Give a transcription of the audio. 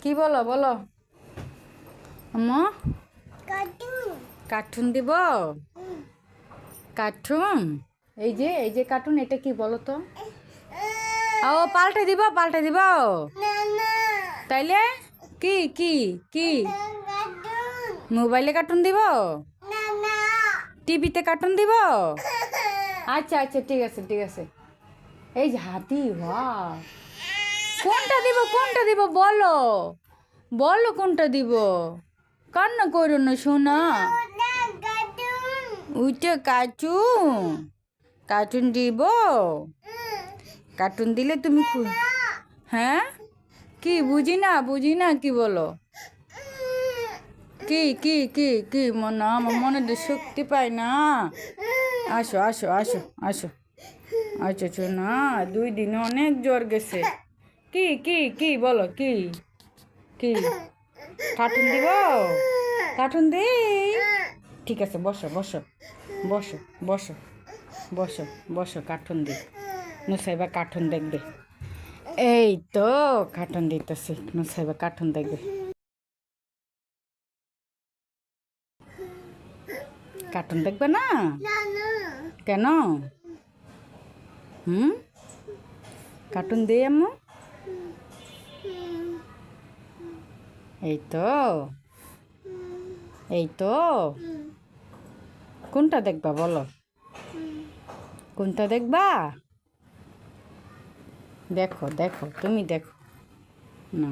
কি বলো বলো আম্মু? কার্টুন। কার্টুন দিব? কার্টুন? এই যে কার্টুন, এটা কি বলো তো? ও পাল্টে দিব, পাল্টে দিব। না না তাইলে কি কি কি? কার্টুন। মোবাইলে কার্টুন দিব? না না টিভিতে কার্টুন দিব? আচ্ছা আচ্ছা, ঠিক আছে ঠিক আছে। এই যে হাতি, বাহ! কোনটা দিব, কোনটা দিব বলো, বলো কোনটা দিব। কান্না করো না সোনা। না কার্টুন। ওইটা কার্টুন? কার্টুন দিব? কার্টুন দিলে তুমি হ্যাঁ? কি বুঝি না, বুঝি না, কি বলো? কি কি কি কি মনে, আমার মনে তো শক্তি পায় না। আসো আসো আসো আসো আচ্ছা না, 2 দিনে অনেক জ্বর গেছে। কি কি কি বলো কি কি? কার্টুন দিব? কার্টুন দেই? ঠিক আছে, বসো বসো বসো বসো বসো বসো, কার্টুন দি। নুসাইবা কার্টুন দেখবে। এই তো কার্টুন দিতেছি, নুসাইবা কার্টুন দেখবে। কার্টুন দেখবে না? না না কেন? হুম? কার্টুন দেই আম্মু? এই তো, এই তো। কোনটা দেখবা বলো? কোনটা দেখবা? দেখো দেখো, তুমি দেখো না।